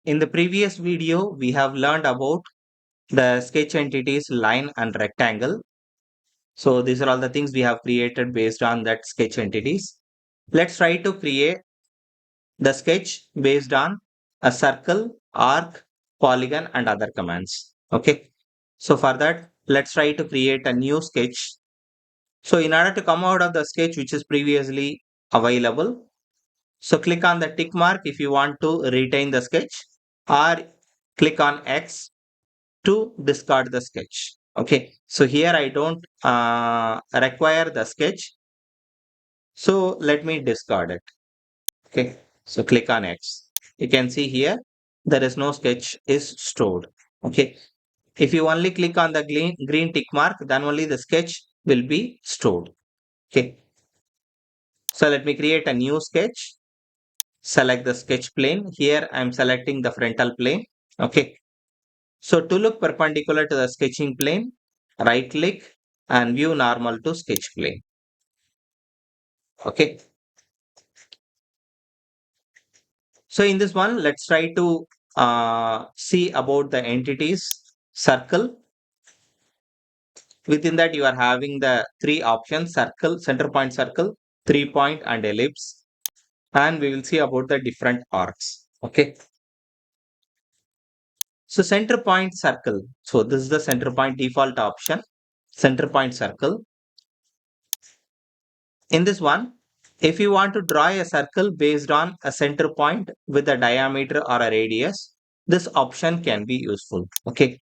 In the previous video, we have learned about the sketch entities line and rectangle. So these are all the things we have created based on that sketch entities. Let's try to create the sketch based on a circle, arc, polygon and other commands. Okay. So for that, let's try to create a new sketch. So in order to come out of the sketch which is previously available, so click on the tick mark if you want to retain the sketch, or click on X to discard the sketch. Okay, so here I don't require the sketch, so let me discard it. Okay, so click on X. You can see here there is no sketch is stored. Okay, if you only click on the green tick mark, then only the sketch will be stored. Okay, so let me create a new sketch. Select the sketch plane. Here I am selecting the frontal plane. Okay, so to look perpendicular to the sketching plane, right click and view normal to sketch plane. Okay. So in this one, let's try to see about the entities circle. Within that, you are having the three options: circle, center point circle, 3 point and ellipse. And we will see about the different arcs. Okay. So center point circle. So this is the center point default option, center point circle. In this one, if you want to draw a circle based on a center point with a diameter or a radius, this option can be useful. Okay.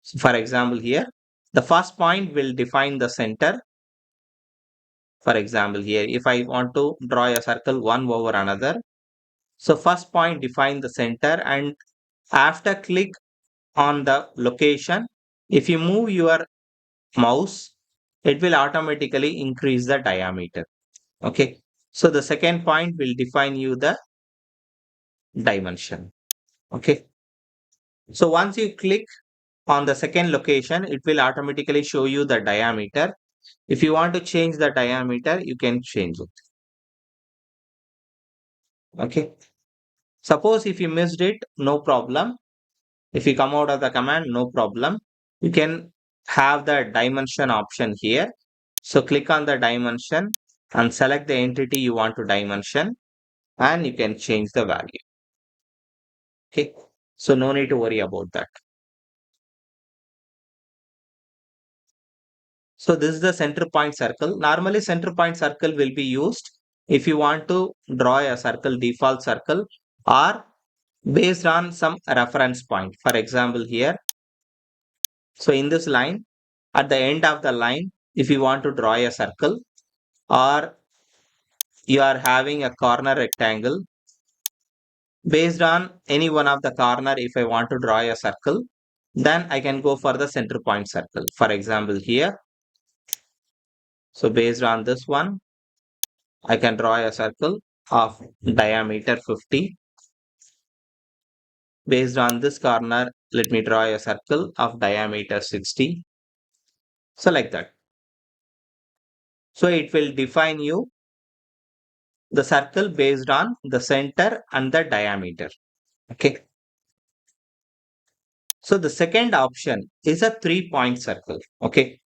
So for example, here, the first point will define the center. For example, here, if I want to draw a circle one over another, so first point define the center, and after click on the location, if you move your mouse, it will automatically increase the diameter. Okay. So the second point will define you the dimension. Okay. So once you click on the second location, it will automatically show you the diameter. If you want to change the diameter, you can change it. Okay. Suppose if you missed it, no problem. If you come out of the command, no problem. You can have the dimension option here. So click on the dimension and select the entity you want to dimension, and you can change the value. Okay. So no need to worry about that. So this is the center point circle. Normally center point circle will be used if you want to draw a circle, default circle, or based on some reference point. For example, here, so in this line, at the end of the line, if you want to draw a circle, or you are having a corner rectangle, based on any one of the corner, if I want to draw a circle, then I can go for the center point circle. For example, here, so based on this one, I can draw a circle of diameter 50. Based on this corner, let me draw a circle of diameter 60. So like that. So it will define you the circle based on the center and the diameter. Okay. So the second option is a 3 point circle. Okay.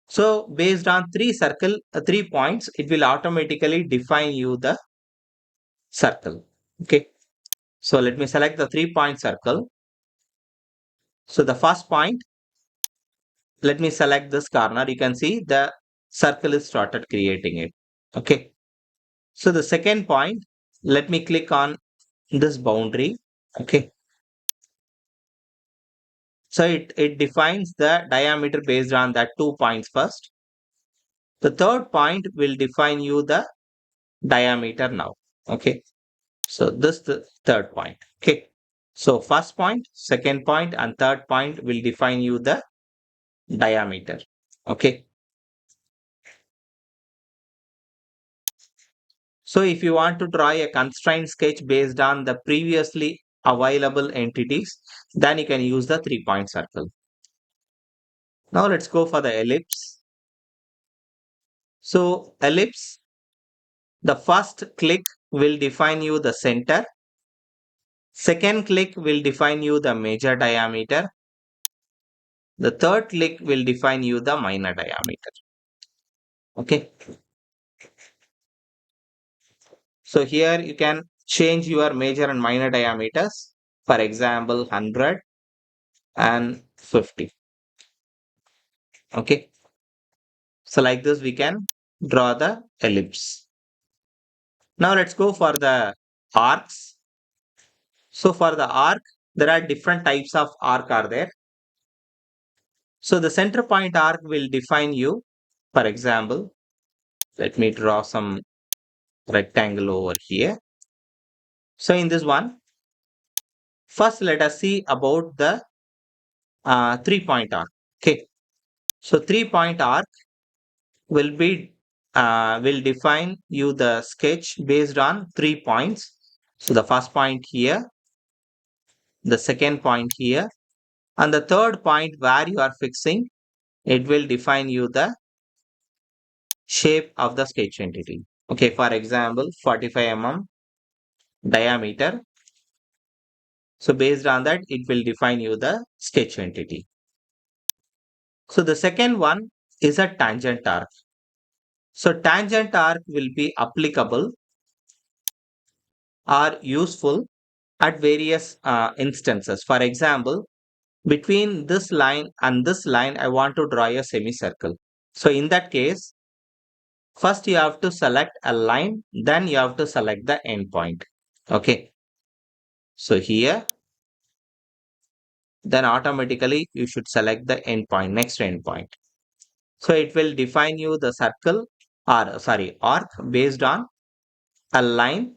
So based on 3 points, it will automatically define you the circle. Okay. So let me select the 3 point circle. So the first point, let me select this corner. You can see the circle is started creating it. Okay. So the second point, let me click on this boundary. Okay. So it defines the diameter based on that 2 points first. The third point will define you the diameter now. Okay. So this the third point. Okay. So first point, second point, and third point will define you the diameter. Okay. So if you want to draw a constraint sketch based on the previously available entities, then you can use the 3 point circle. Now let's go for the ellipse. So ellipse, the first click will define you the center. Second click will define you the major diameter. The third click will define you the minor diameter. Okay. So here you can change your major and minor diameters. For example, 100 and 50. Okay. So like this, we can draw the ellipse. Now let's go for the arcs. So for the arc, there are different types of arc are there. So the center point arc will define you. For example, let me draw some rectangle over here. So in this one, first let us see about the 3-point arc. Okay. So 3-point arc will define you the sketch based on 3 points. So the first point here, the second point here, and the third point where you are fixing, it will define you the shape of the sketch entity. Okay, for example, 45 diameter. So based on that, it will define you the sketch entity. So the second one is a tangent arc. So tangent arc will be applicable or useful at various instances. For example, between this line and this line, I want to draw a semicircle. So in that case, first you have to select a line, then you have to select the endpoint. Okay. So here, then automatically you should select the endpoint, next endpoint. So it will define you the circle or sorry, arc based on a line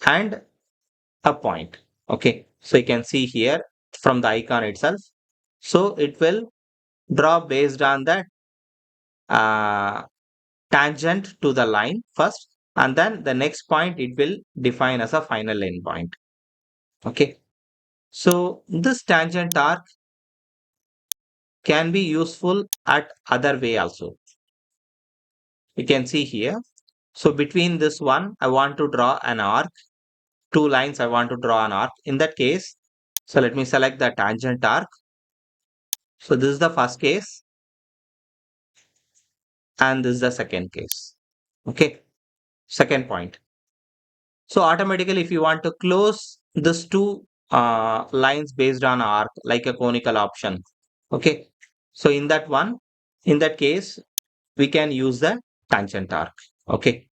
and a point. Okay. So you can see here from the icon itself. So it will draw based on that uh, tangent to the line first, and then the next point it will define as a final endpoint. Okay. So this tangent arc can be useful at other way also. You can see here. So between this one, I want to draw an arc. Two lines, I want to draw an arc. In that case, so let me select the tangent arc. So this is the first case, and this is the second case. Okay. Second point. So automatically, if you want to close this two lines based on arc, like a conical option. Okay. So in that one, in that case, we can use the tangent arc. Okay.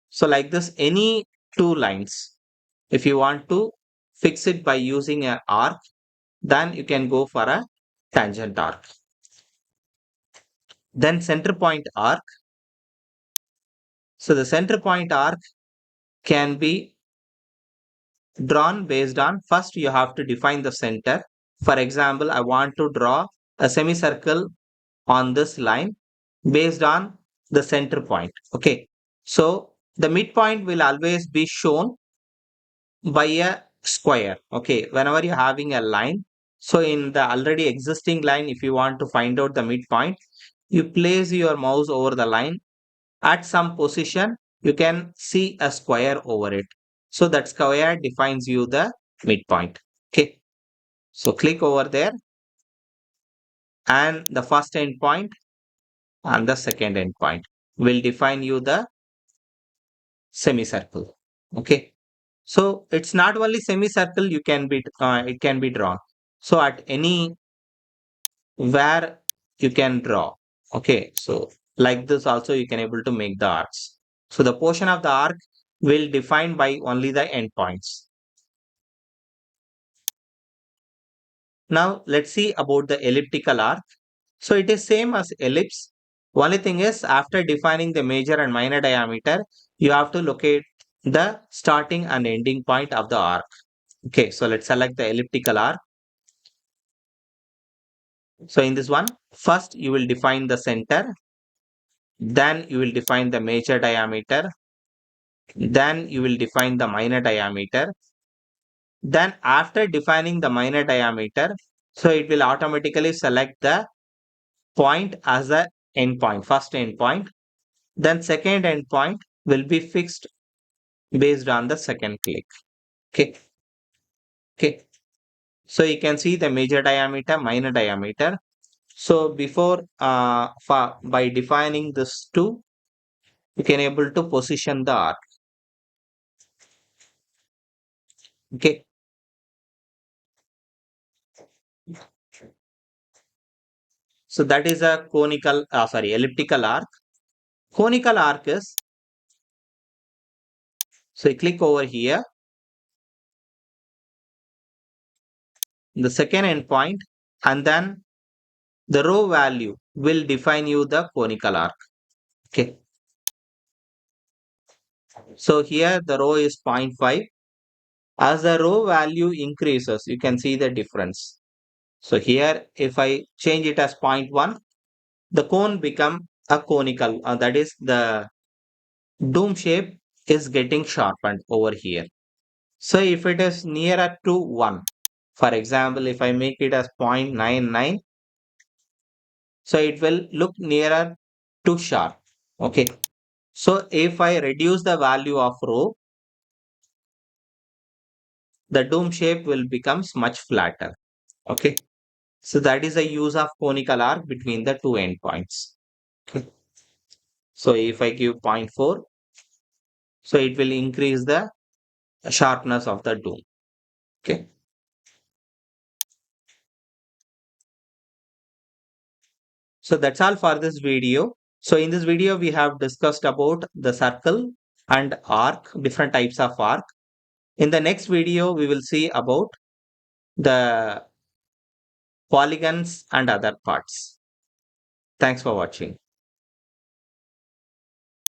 So like this, any two lines, if you want to fix it by using an arc, then you can go for a tangent arc. Then center point arc. So the center point arc can be drawn based on first you have to define the center. For example, I want to draw a semicircle on this line based on the center point. Okay. So the midpoint will always be shown by a square. Okay. Whenever you're having a line, so in the already existing line, if you want to find out the midpoint, you place your mouse over the line at some position, you can see a square over it. So that square defines you the midpoint. Okay. So click over there and the first endpoint and the second endpoint will define you the semicircle. Okay. So it's not only semicircle you can be it can be drawn. So at any where you can draw. Okay. So like this also you can able to make the arcs. So the portion of the arc will define by only the endpoints. Now let's see about the elliptical arc. So it is same as ellipse. Only thing is after defining the major and minor diameter, you have to locate the starting and ending point of the arc. Okay, so let's select the elliptical arc. So in this one, first you will define the center, then you will define the major diameter, then you will define the minor diameter. Then after defining the minor diameter, so it will automatically select the point as a endpoint, first endpoint. Then second endpoint will be fixed based on the second click. Okay. Okay. So you can see the major diameter, minor diameter. So before by defining this two, you can able to position the arc. Okay. So that is a elliptical arc. Conical arc is, so you click over here, the second endpoint, and then the row value will define you the conical arc. Okay. So here the row is zero point 0.5. As the row value increases, you can see the difference. So here, if I change it as zero point 0.1, the cone become a conical. That is the dome shape is getting sharpened over here. So if it is nearer to 1, for example, if I make it as 0.99, so it will look nearer to sharp. Okay. So if I reduce the value of row, the dome shape will becomes much flatter. Okay. So that is the use of conical arc between the two endpoints. Okay. So if I give zero point 0.4, so it will increase the sharpness of the dome. Okay. So that's all for this video. So in this video, we have discussed about the circle and arc, different types of arc. In the next video, we will see about the polygons and other parts. Thanks for watching.